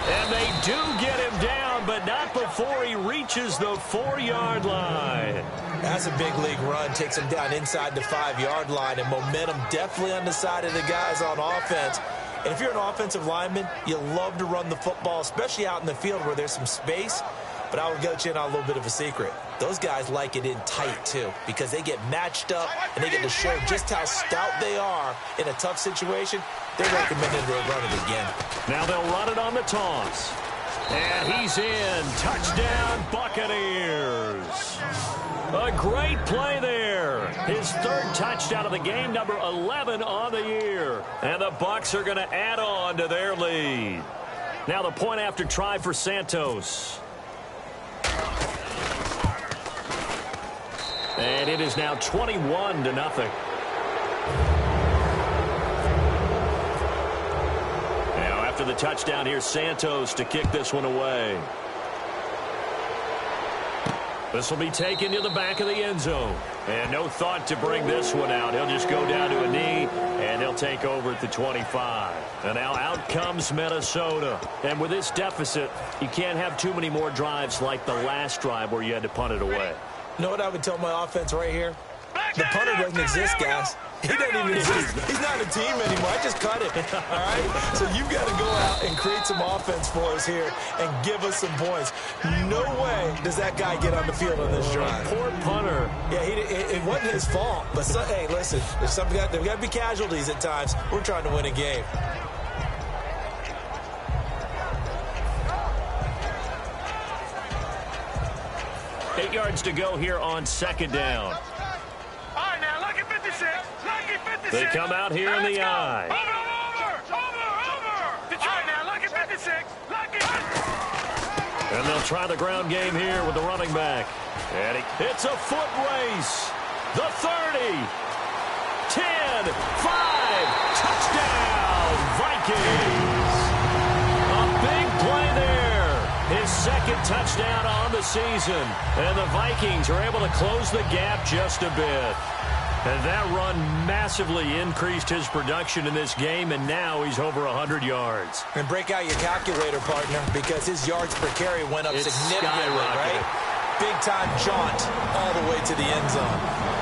And they do get him down, but not before he reaches the 4-yard line. That's a big league run. Takes him down inside the 5-yard line, and momentum definitely on the side of the guys on offense. And if you're an offensive lineman, you love to run the football, especially out in the field where there's some space. But I will get you in on a little bit of a secret. Those guys like it in tight, too, because they get matched up and they get to show just how stout they are in a tough situation. They're recommended they run it again. Now they'll run it on the toss. And he's in. Touchdown, Buccaneers. A great play there. His 3rd touchdown of the game, number 11 on the year. And the Bucs are going to add on to their lead. Now the point after try for Santos. And it is now 21-0. Now after the touchdown, here's Santos to kick this one away. This will be taken to the back of the end zone. And no thought to bring this one out. He'll just go down to a knee, and he'll take over at the 25. And now out comes Minnesota. And with this deficit, you can't have too many more drives like the last drive where you had to punt it away. You know what I would tell my offense right here? The punter doesn't exist, guys. He doesn't even exist. He's not a team anymore. I just cut him. All right? So you've got to go out and create some offense for us here and give us some points. No way does that guy get on the field on this drive. Poor punter. Yeah, it wasn't his fault. But, hey, listen, there's got to be casualties at times. We're trying to win a game. Eight yards to go here on 2nd down. All right, now, lucky 56. Lucky 56. They come out here in the eye. Over. All right, now, lucky 56. Lucky. And they'll try the ground game here with the running back. And it's a foot race. The 30. 10. 5. Touchdown, Vikings. A big play there. His 2nd second touchdown on the season. And the Vikings are able to close the gap just a bit. And that run massively increased his production in this game, and now he's over 100 yards. And break out your calculator, partner, because his yards per carry went up significantly, right? Big-time jaunt all the way to the end zone.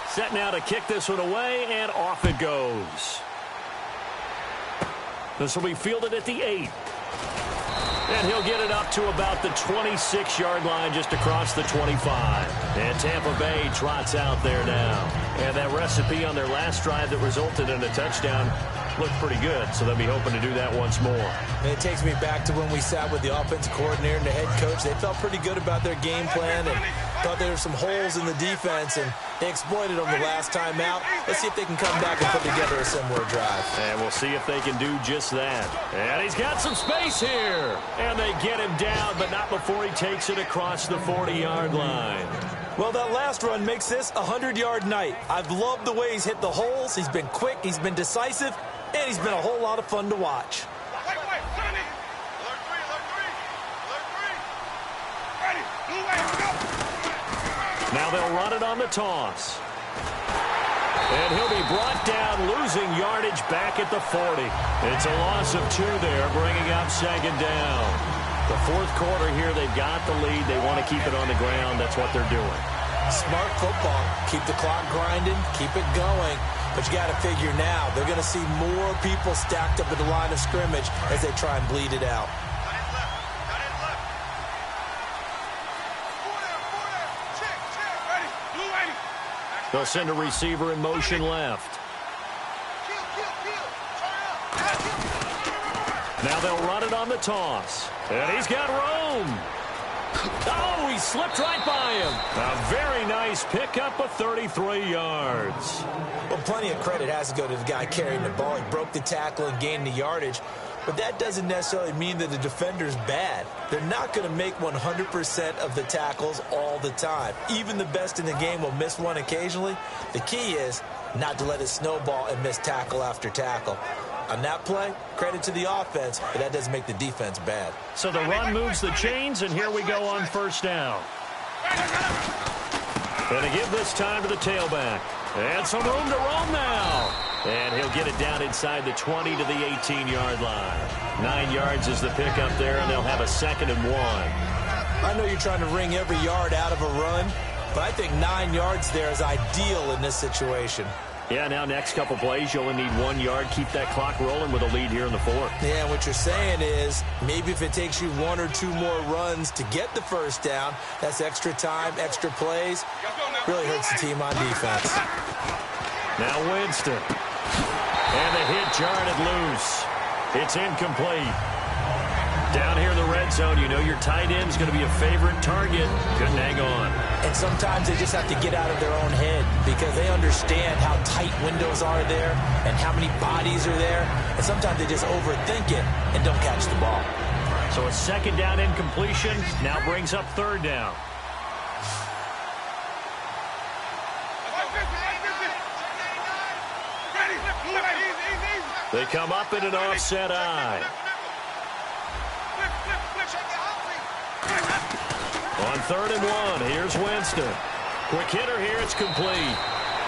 Set now to kick this one away, and off it goes. This will be fielded at the 8. And he'll get it up to about the 26-yard line, just across the 25. And Tampa Bay trots out there now. And that recipe on their last drive that resulted in a touchdown looked pretty good, so they'll be hoping to do that once more. And it takes me back to when we sat with the offensive coordinator and the head coach. They felt pretty good about their game plan and thought there were some holes in the defense, and they exploited them the last time out. Let's see if they can come back and put together a similar drive. And we'll see if they can do just that. And he's got some space here. And they get him down, but not before he takes it across the 40-yard line. Well, that last run makes this a 100-yard night. I've loved the way he's hit the holes. He's been quick, he's been decisive, and he's been a whole lot of fun to watch. Now they'll run it on the toss. And he'll be brought down, losing yardage back at the 40. It's a loss of 2 there, bringing up second down. The fourth quarter here, they've got the lead. They want to keep it on the ground. That's what they're doing. Smart football. Keep the clock grinding, keep it going. But you got to figure now, they're going to see more people stacked up at the line of scrimmage as they try and bleed it out. They'll send a receiver in motion left. Now they'll run it on the toss. And he's got room. Oh, he slipped right by him. A very nice pickup of 33 yards. Well, plenty of credit has to go to the guy carrying the ball. He broke the tackle and gained the yardage. But that doesn't necessarily mean that the defender's bad. They're not going to make 100% of the tackles all the time. Even the best in the game will miss one occasionally. The key is not to let it snowball and miss tackle after tackle. On that play, credit to the offense, but that doesn't make the defense bad. So the run moves the chains, and here we go on first down. And to give this time to the tailback. And some room to roam now. And he'll get it down inside the 20 to the 18-yard line. 9 yards is the pickup there, and they'll have a 2nd and 1. I know you're trying to wring every yard out of a run, but I think 9 yards there is ideal in this situation. Yeah, now next couple plays, you only need 1 yard. Keep that clock rolling with a lead here in the 4th. Yeah, what you're saying is maybe if it takes you 1 or 2 more runs to get the first down, that's extra time, extra plays. Really hurts the team on defense. Now Winston. And the hit jarred it loose. It's incomplete. Down here in the red zone, you know your tight end's going to be a favorite target. Couldn't hang on. And sometimes they just have to get out of their own head because they understand how tight windows are there and how many bodies are there. And sometimes they just overthink it and don't catch the ball. So a 2nd down incompletion now brings up 3rd down. They come up in an offset eye. On 3rd and 1, here's Winston. Quick hitter here, it's complete.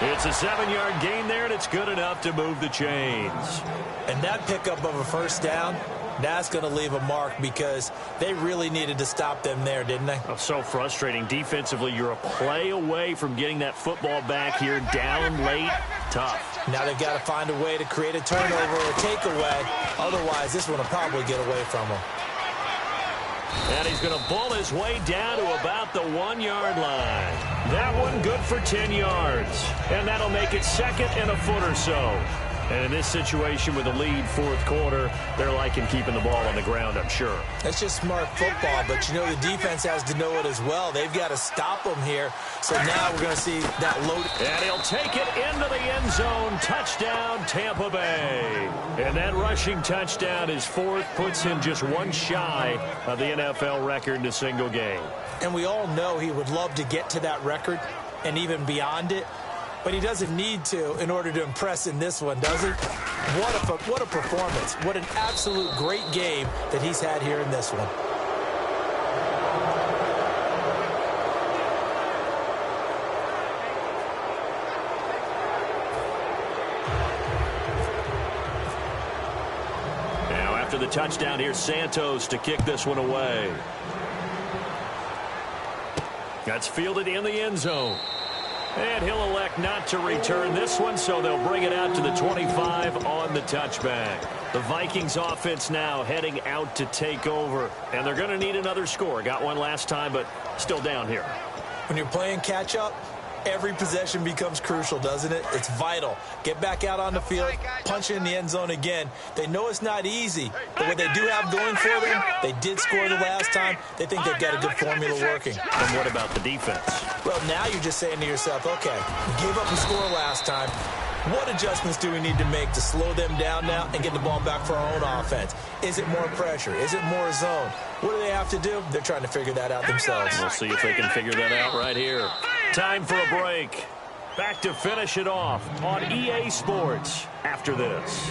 It's a 7-yard gain there, and it's good enough to move the chains. And that pickup of a first down, that's going to leave a mark because they really needed to stop them there, didn't they? Oh, so frustrating. Defensively, you're a play away from getting that football back here down late. Tough. Now they've got to find a way to create a turnover or takeaway. Otherwise, this one will probably get away from them. And he's going to bull his way down to about the 1-yard line. That one good for 10 yards. And that'll make it 2nd and a foot or so. And in this situation with a lead fourth quarter, they're liking keeping the ball on the ground, I'm sure. That's just smart football, but you know the defense has to know it as well. They've got to stop them here. So now we're going to see that load. And he'll take it into the end zone. Touchdown, Tampa Bay. And that rushing touchdown, his fourth, puts him just one shy of the NFL record in a single game. And we all know he would love to get to that record and even beyond it. But he doesn't need to in order to impress in this one, does he? What a performance. What an absolute great game that he's had here in this one. Now after the touchdown, here's Santos to kick this one away. That's fielded in the end zone. And he'll elect not to return this one, so they'll bring it out to the 25 on the touchback. The Vikings offense now heading out to take over, and they're going to need another score. Got one last time, but still down here. When you're playing catch-up, every possession becomes crucial, doesn't it? It's vital. Get back out on the field, punch in the end zone again. They know it's not easy, but what they do have going for them, they did score the last time. They think they've got a good formula working. And what about the defense? Well, now you're just saying to yourself, okay, we gave up a score last time. What adjustments do we need to make to slow them down now and get the ball back for our own offense? Is it more pressure? Is it more zone? What do they have to do? They're trying to figure that out themselves. We'll see if they can figure that out right here. Time for a break. Back to finish it off on EA Sports after this.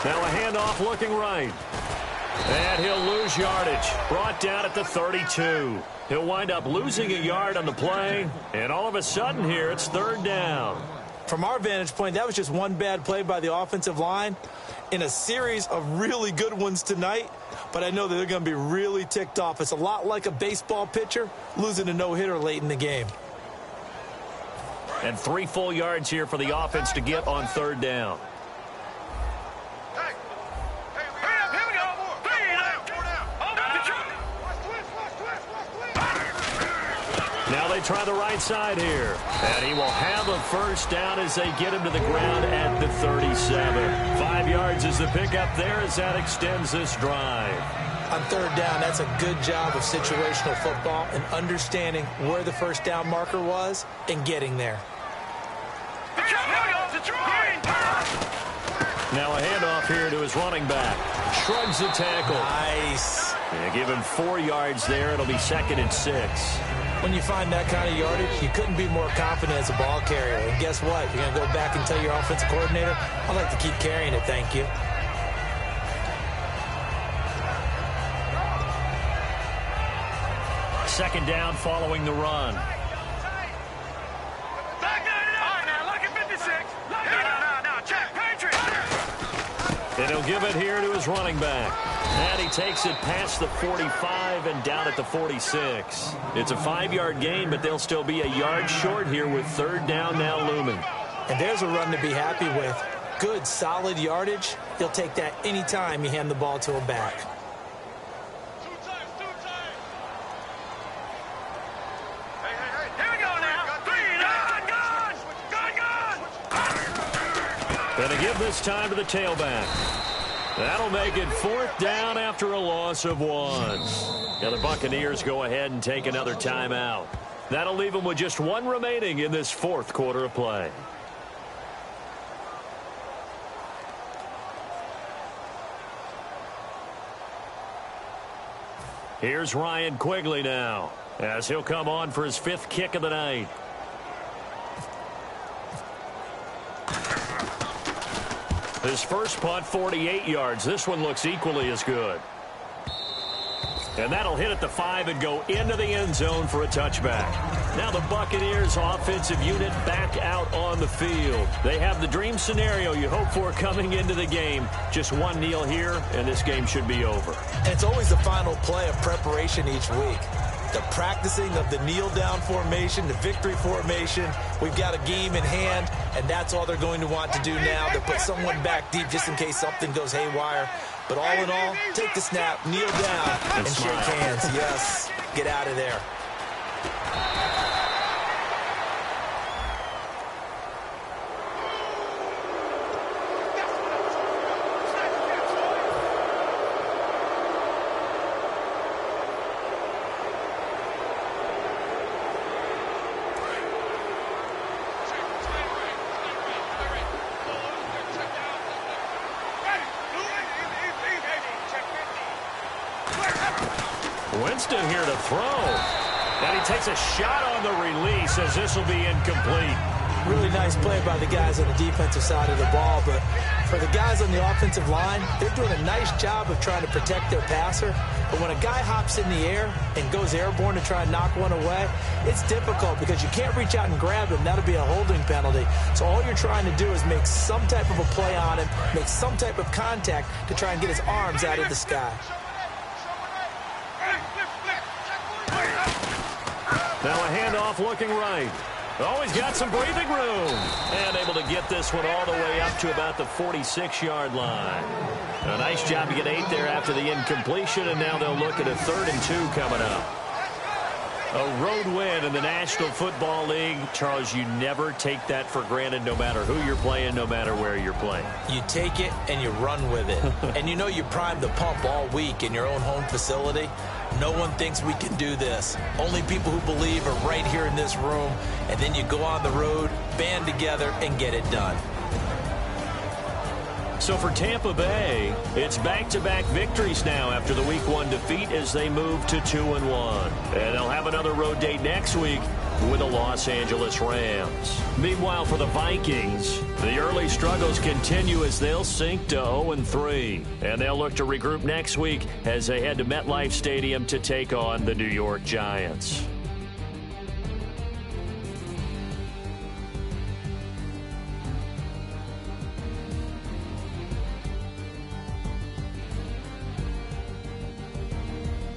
Now a handoff looking right. And he'll lose yardage. Brought down at the 32. He'll wind up losing a yard on the play. And all of a sudden here, it's third down. From our vantage point, that was just one bad play by the offensive line in a series of really good ones tonight. But I know that they're going to be really ticked off. It's a lot like a baseball pitcher losing a no-hitter late in the game. And 3 full yards here for the offense to get on third down. Now they try the right side here. And he will have a first down as they get him to the ground at the 37. 5 yards is the pickup there as that extends this drive. On third down, that's a good job of situational football and understanding where the first down marker was and getting there. Now a handoff here to his running back. Shrugs the tackle. Nice. Yeah, give him 4 yards there. It'll be 2nd and 6. When you find that kind of yardage, you couldn't be more confident as a ball carrier. And guess what? You're going to go back and tell your offensive coordinator, I'd like to keep carrying it, thank you. Second down following the run. And he'll give it here to his running back. And he takes it past the 45 and down at the 46. It's a 5-yard gain, but they'll still be a yard short here with third down now looming. And there's a run to be happy with. Good, solid yardage. He'll take that anytime you hand the ball to him back. Going to give this time to the tailback. That'll make it 4th down after a loss of 1. Now the Buccaneers go ahead and take another timeout. That'll leave them with just 1 remaining in this 4th quarter of play. Here's Ryan Quigley now, as he'll come on for his 5th kick of the night. His first punt, 48 yards. This one looks equally as good. And that'll hit at the 5 and go into the end zone for a touchback. Now the Buccaneers offensive unit back out on the field. They have the dream scenario you hope for coming into the game. Just one kneel here, and this game should be over. And it's always the final play of preparation each week. The practicing of the kneel-down formation, the victory formation. We've got a game in hand, and that's all they're going to want to do now. They'll put someone back deep just in case something goes haywire. But all in all, take the snap, kneel down, and shake hands. Yes, get out of there. Winston here to throw. And he takes a shot on the release as this will be incomplete. Really nice play by the guys on the defensive side of the ball, but for the guys on the offensive line, they're doing a nice job of trying to protect their passer. But when a guy hops in the air and goes airborne to try and knock one away, it's difficult because you can't reach out and grab him. That'll be a holding penalty. So all you're trying to do is make some type of a play on him, make some type of contact to try and get his arms out of the sky. Now a handoff looking right. Oh, he's got some breathing room. And able to get this one all the way up to about the 46-yard line. A nice job to get 8 there after the incompletion, and now they'll look at a 3rd and 2 coming up. A road win in the National Football League. Charles, you never take that for granted no matter who you're playing, no matter where you're playing. You take it and you run with it. And you know you primed the pump all week in your own home facility. No one thinks we can do this. Only people who believe are right here in this room. And then you go on the road, band together, and get it done. So for Tampa Bay, it's back-to-back victories now after the Week 1 defeat as they move to 2-1. And they'll have another road date next week with the Los Angeles Rams. Meanwhile, for the Vikings, the early struggles continue as they'll sink to 0-3. And they'll look to regroup next week as they head to MetLife Stadium to take on the New York Giants.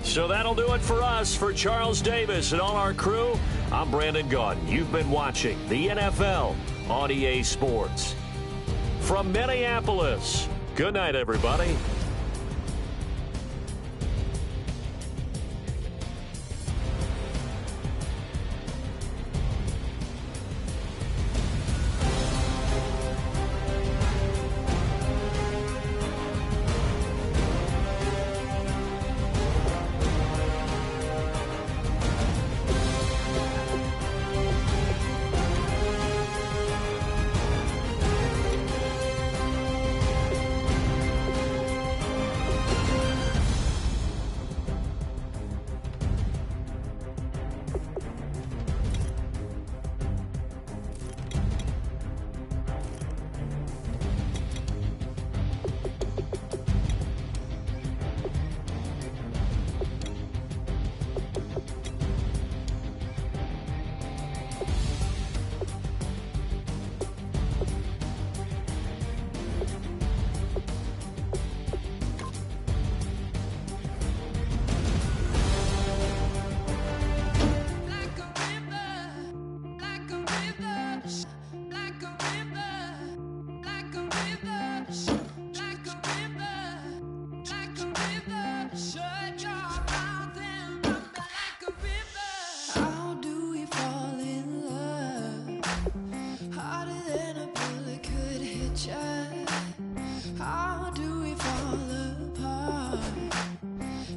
So that'll do it for us. For Charles Davis and all our crew, I'm Brandon Gaudin. You've been watching the NFL on EA Sports. From Minneapolis, good night, everybody.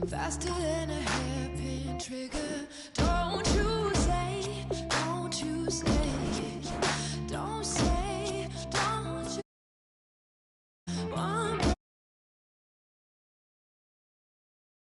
Faster than a